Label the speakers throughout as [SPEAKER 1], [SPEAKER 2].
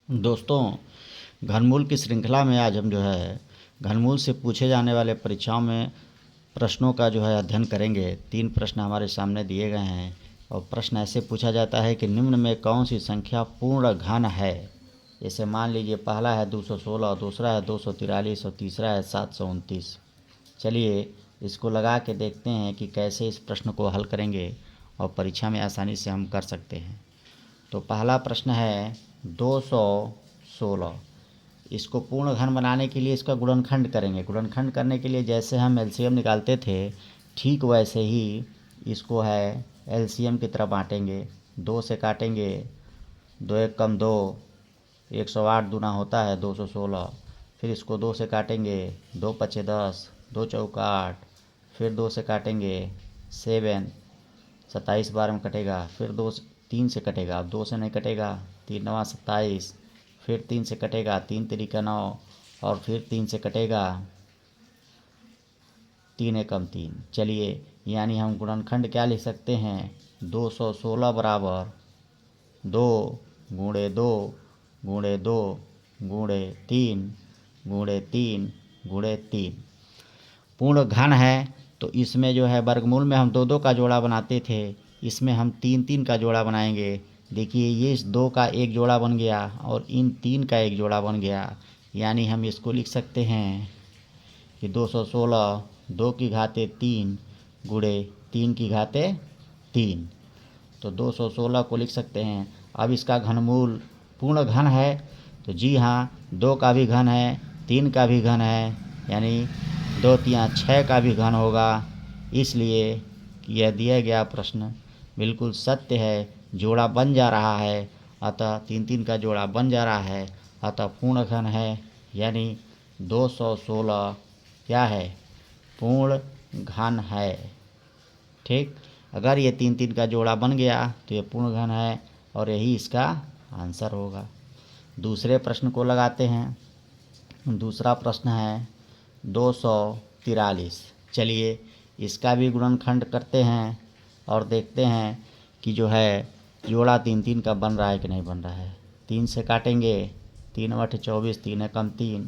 [SPEAKER 1] दोस्तों, घनमूल की श्रृंखला में आज हम जो है घनमूल से पूछे जाने वाले परीक्षाओं में प्रश्नों का जो है अध्ययन करेंगे। 3 प्रश्न हमारे सामने दिए गए हैं और प्रश्न ऐसे पूछा जाता है कि निम्न में कौन सी संख्या पूर्ण घन है। जैसे मान लीजिए पहला है 216, दूसरा है 243 और तीसरा है 729। चलिए इसको लगा के देखते हैं कि कैसे इस प्रश्न को हल करेंगे और परीक्षा में आसानी से हम कर सकते हैं। तो पहला प्रश्न है 216। इसको पूर्ण घन बनाने के लिए इसका गुणनखंड करेंगे। गुणनखंड करने के लिए जैसे हम एलसीएम निकालते थे ठीक वैसे ही इसको है एलसीएम की तरह बांटेंगे। 2 से काटेंगे, 2 एक कम 2, 108 दूना होता है 216। फिर इसको 2 से काटेंगे, 2 पचे 10, 2 चौका 8, फिर 2 से काटेंगे 7, 27 बार में कटेगा। फिर 3 से कटेगा, 2 से नहीं कटेगा, 3 नवा 27, फिर 3 से कटेगा, 3 तिरिका 9 और फिर 3 से कटेगा, 3 एकम 3। चलिए यानी हम गुणनखंड क्या लिख सकते हैं, 216 बराबर 2 गुणे 2 गुणे 2 गुणे 3 गुणे 3 गुणे 3। पूर्ण घन है तो इसमें जो है वर्गमूल में हम 2-2 का जोड़ा बनाते थे, इसमें हम 3-3 का जोड़ा बनाएंगे। देखिए ये इस 2 का एक जोड़ा बन गया और इन 3 का एक जोड़ा बन गया। यानी हम इसको लिख सकते हैं कि 216 2 की घाते 3 गुणे 3 की घाते 3। तो 216 को लिख सकते हैं। अब इसका घनमूल पूर्ण घन है तो जी हाँ 2 का भी घन है, 3 का भी घन है, यानी 2 तियाँ 6 का भी घन होगा। इसलिए यह दिया गया प्रश्न बिल्कुल सत्य है, जोड़ा बन जा रहा है, अतः 3-3 का जोड़ा बन जा रहा है, अतः पूर्ण घन है। यानी 216 क्या है, पूर्ण घन है। ठीक, अगर ये 3-3 का जोड़ा बन गया तो ये पूर्ण घन है और यही इसका आंसर होगा। दूसरे प्रश्न को लगाते हैं। दूसरा प्रश्न है 243। चलिए इसका भी गुणनखंड करते हैं और देखते हैं कि जो है जोड़ा 3-3 का बन रहा है कि नहीं बन रहा है। 3 से काटेंगे, 3 8 24, 3 एकम 3,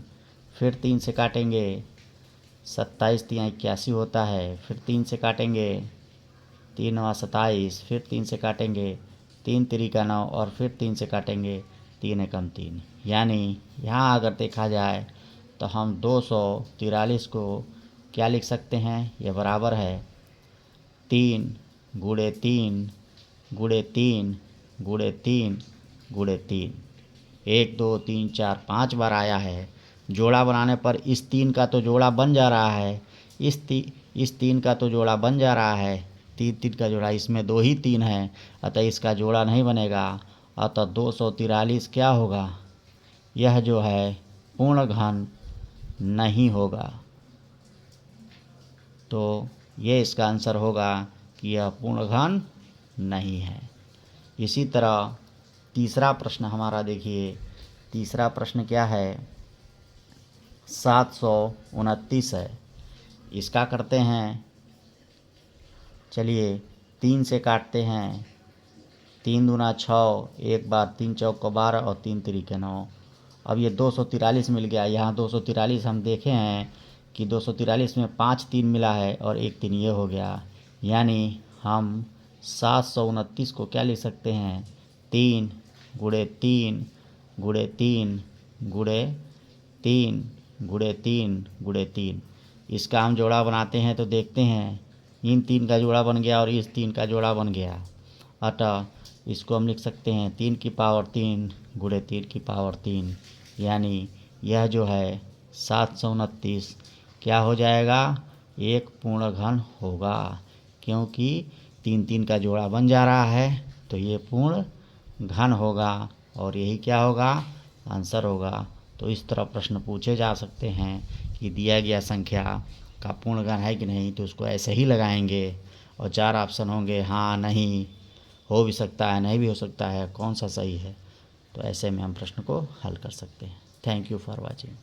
[SPEAKER 1] फिर 3 से काटेंगे, 27 तियाँ 81 होता है। फिर 3 से काटेंगे, 3 9 27, फिर 3 से काटेंगे, 3 तिरिका 9 और फिर 3 से काटेंगे, 3 एकम 3। यानी यहाँ अगर देखा जाए तो हम 243 को क्या लिख सकते हैं, यह बराबर है 3 गुणे 3 गुणे 3 गुणे 3 गुणे 3। 1 2 3 4 5 बार आया है। जोड़ा बनाने पर इस 3 का तो जोड़ा बन जा रहा है, इस 3 का तो जोड़ा बन जा रहा है, 3-3 का जोड़ा, इसमें 2 ही 3 है, अतः इसका जोड़ा नहीं बनेगा। अतः 243 क्या होगा, यह जो है पूर्ण घन नहीं होगा। तो ये इसका आंसर होगा कि यह पूर्ण घन नहीं है। इसी तरह तीसरा प्रश्न हमारा देखिए, तीसरा प्रश्न क्या है, 729 है। इसका करते हैं। चलिए 3 से काटते हैं, 3 दूना 6, एक बार 3 चौका 12 और 3 तिरिके 9। अब ये 243 मिल गया। यहाँ 243 हम देखे हैं कि 243 में 5 3 मिला है और 1 3 ये हो गया। यानी हम 729 को क्या लिख सकते हैं, 3 गुणे 3 गुणे 3 गुणे 3 गुणे 3 गुणे 3। इसका हम जोड़ा बनाते हैं तो देखते हैं इन 3 का जोड़ा बन गया और इस 3 का जोड़ा बन गया। अतः इसको हम लिख सकते हैं 3 की पावर 3 गुणे 3 की पावर 3। यानी यह जो है 729 क्या हो जाएगा, एक पूर्ण घन होगा, क्योंकि 3-3 का जोड़ा बन जा रहा है तो ये पूर्ण घन होगा और यही क्या होगा, आंसर होगा। तो इस तरह प्रश्न पूछे जा सकते हैं कि दिया गया संख्या का पूर्ण घन है कि नहीं, तो उसको ऐसे ही लगाएंगे और 4 ऑप्शन होंगे, हाँ नहीं, हो भी सकता है, नहीं भी हो सकता है, कौन सा सही है। तो ऐसे में हम प्रश्न को हल कर सकते हैं। Thank you for watching.